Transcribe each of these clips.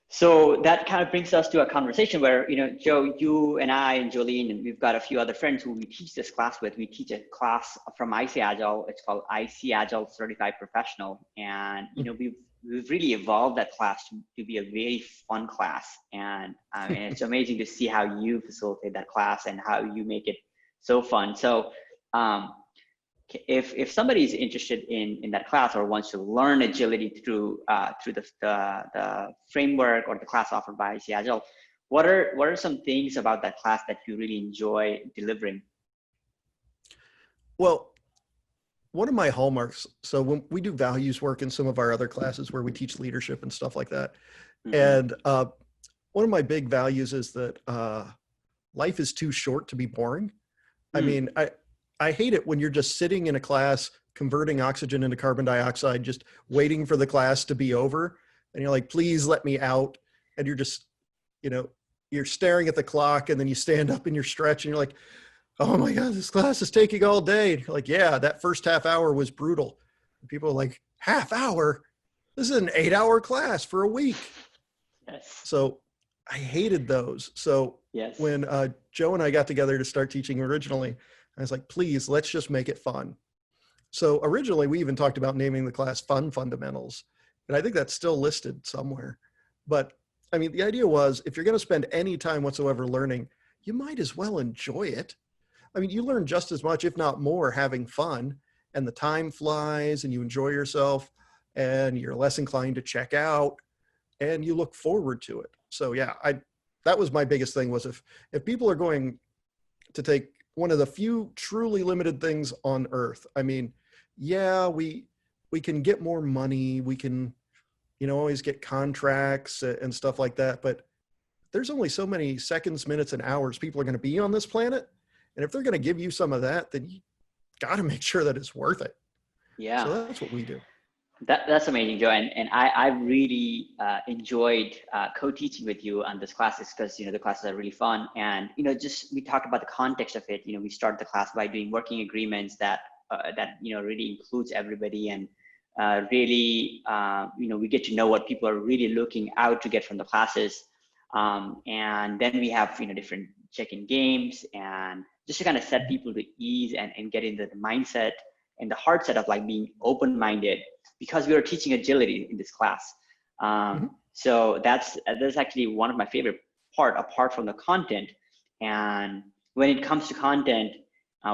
So that kind of brings us to a conversation where, Joe, you and I and Jolene, and we've got a few other friends who we teach this class with. We teach a class from ICAgile. It's called ICAgile Certified Professional. And, we've really evolved that class to be a very fun class. And it's amazing to see how you facilitate that class and how you make it so fun. So if somebody is interested in that class or wants to learn agility through the framework or the class offered by ICAgile, what are some things about that class that you really enjoy delivering? Well, one of my hallmarks, so when we do values work in some of our other classes where we teach leadership and stuff like that, and one of my big values is that life is too short to be boring. I mean, I hate it when you're just sitting in a class, converting oxygen into carbon dioxide, just waiting for the class to be over. And you're like, please let me out. And you're just, you're staring at the clock, and then you stand up and you're stretching. You're like, oh my God, this class is taking all day. And you're like, yeah, that first half hour was brutal. And people are like, half hour? This is an 8-hour class for a week. Yes. So I hated those. So when Joe and I got together to start teaching originally, I was like, please, let's just make it fun. So originally, we even talked about naming the class Fun Fundamentals. And I think that's still listed somewhere. But I mean, the idea was, if you're going to spend any time whatsoever learning, you might as well enjoy it. I mean, you learn just as much, if not more, having fun, and the time flies and you enjoy yourself and you're less inclined to check out and you look forward to it. So yeah, that was my biggest thing, was if people are going to take one of the few truly limited things on earth. I mean, yeah, we can get more money. We can, always get contracts and stuff like that. But there's only so many seconds, minutes, and hours people are going to be on this planet. And if they're going to give you some of that, then you got to make sure that it's worth it. Yeah. So that's what we do. That's amazing, Joe. And I really enjoyed co-teaching with you on this classes, because, the classes are really fun. And, we talked about the context of it. We started the class by doing working agreements that really includes everybody. And really, we get to know what people are really looking out to get from the classes. And then we have, different check-in games, and just to kind of set people to ease and get into the mindset and the hard set of like being open-minded, because we are teaching agility in this class. So that's actually one of my favorite part, apart from the content. And when it comes to content,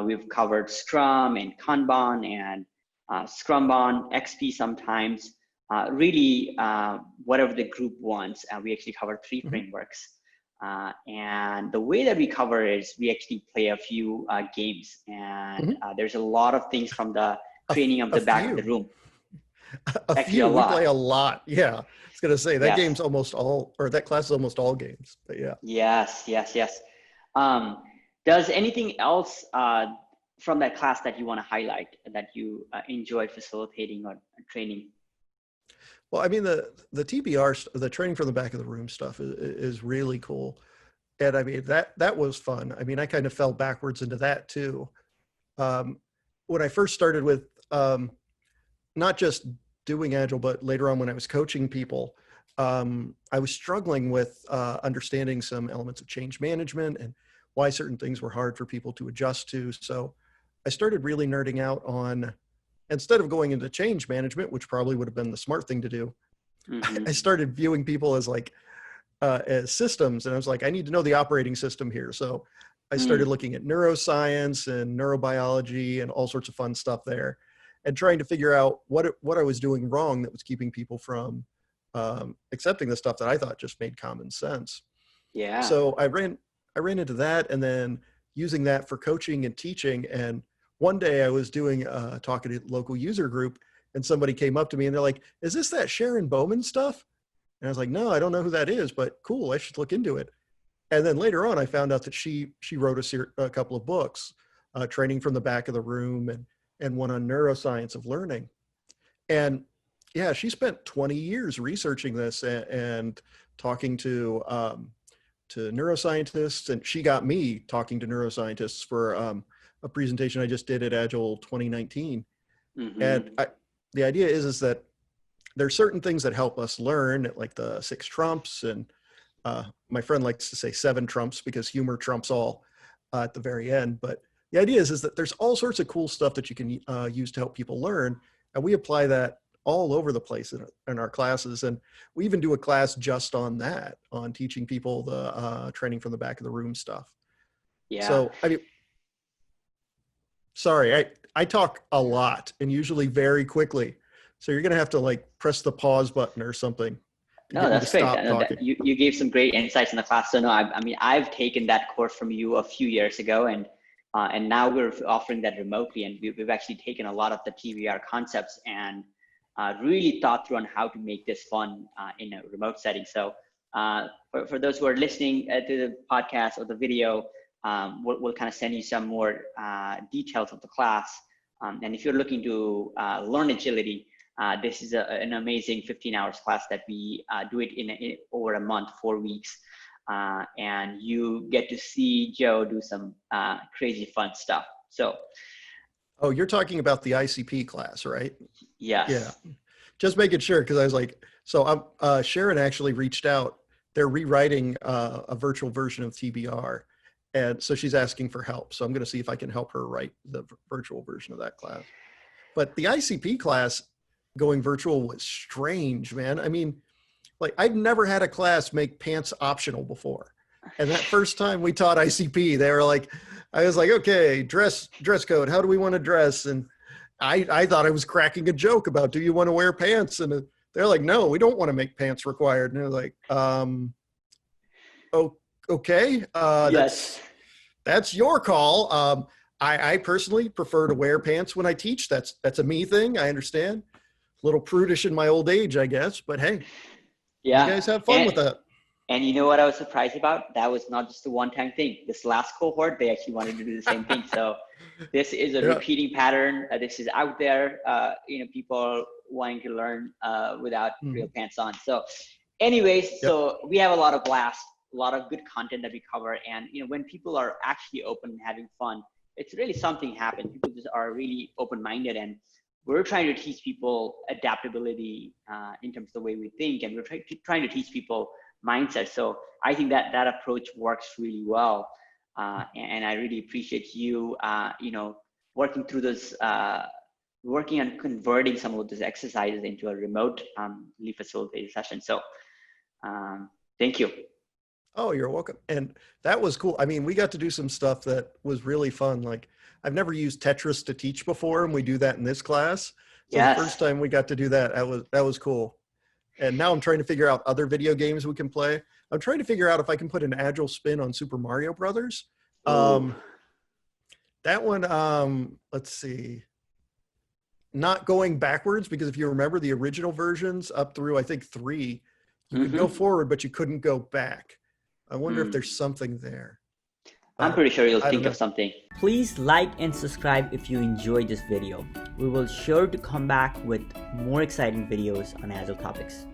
we've covered Scrum and Kanban and Scrumban, XP sometimes, really whatever the group wants. We actually cover 3 frameworks. And the way that we cover is we actually play a few games, and there's a lot of things from the training of the back of the room. A few. We play a lot. Yeah. I was going to say that game's almost all, or that class is almost all games, but yeah. Yes. Does anything else from that class that you want to highlight that you enjoyed facilitating or training? Well, I mean, the TBR, the training from the back of the room stuff is really cool. And I mean, that was fun. I mean, I kind of fell backwards into that too. When I first started with not just doing Agile, but later on when I was coaching people, I was struggling with understanding some elements of change management and why certain things were hard for people to adjust to. So I started really nerding out on, instead of going into change management, which probably would have been the smart thing to do, I started viewing people as like, as systems. And I was like, I need to know the operating system here. So I started looking at neuroscience and neurobiology and all sorts of fun stuff there, and trying to figure out what I was doing wrong that was keeping people from accepting the stuff that I thought just made common sense. Yeah. So I ran into that, and then using that for coaching and teaching. And one day I was doing a talk at a local user group, and somebody came up to me and they're like, is this that Sharon Bowman stuff? And I was like, no, I don't know who that is, but cool, I should look into it. And then later on, I found out that she wrote a couple of books, Training from the Back of the Room and one on neuroscience of learning. And yeah, she spent 20 years researching this and talking to neuroscientists. And she got me talking to neuroscientists for a presentation I just did at Agile 2019. Mm-hmm. And the idea is that there are certain things that help us learn, like the 6 trumps, and my friend likes to say 7 trumps because humor trumps all at the very end. But the idea is that there's all sorts of cool stuff that you can use to help people learn. And we apply that all over the place in our classes. And we even do a class just on that, on teaching people the training from the back of the room stuff. Yeah. So, I mean, sorry, I talk a lot and usually very quickly. So you're going to have to like press the pause button or something. No, that's great. You gave some great insights in the class. So no, I mean, I've taken that course from you a few years ago, and now we're offering that remotely. And we've actually taken a lot of the TVR concepts and really thought through on how to make this fun in a remote setting. So for those who are listening to the podcast or the video, we'll kind of send you some more details of the class. And if you're looking to learn agility, this is an amazing 15 hours class that we do it in over a month, 4 weeks. And you get to see Joe do some crazy fun stuff. So. Oh, you're talking about the ICP class, right? Yes. Yeah. Just making sure, because I was like, so Sharon actually reached out. They're rewriting a virtual version of TBR. And so she's asking for help. So I'm going to see if I can help her write the virtual version of that class. But the ICP class going virtual was strange, man. I mean, like I've never had a class make pants optional before. And that first time we taught ICP, they were like, I was like, okay, dress code. How do we want to dress? And I thought I was cracking a joke about, do you want to wear pants? And they're like, no, we don't want to make pants required. And they're like, okay, yes. That's your call. I personally prefer to wear pants when I teach. That's a me thing. I understand. A little prudish in my old age, I guess, but hey, yeah, you guys have fun with that. And you know what I was surprised about? That was not just a one-time thing. This last cohort, they actually wanted to do the same thing. So this is a repeating pattern. This is out there, people wanting to learn without real pants on. So anyways, so we have a lot of blast, a lot of good content that we cover. And, when people are actually open and having fun, it's really something happens. People just are really open-minded, and we're trying to teach people adaptability in terms of the way we think. And we're trying to teach people mindset. So I think that approach works really well. And I really appreciate you, working through those, working on converting some of those exercises into a remote facilitated session. So thank you. Oh, you're welcome. And that was cool. I mean, we got to do some stuff that was really fun. Like I've never used Tetris to teach before, and we do that in this class. So the first time we got to do that, that was cool. And now I'm trying to figure out other video games we can play. I'm trying to figure out if I can put an agile spin on Super Mario Brothers. That one, let's see, not going backwards, because if you remember the original versions up through, I think 3, you could go forward, but you couldn't go back. I wonder if there's something there. I'm pretty sure you'll think of something. Please like and subscribe if you enjoyed this video. We will sure to come back with more exciting videos on Agile topics.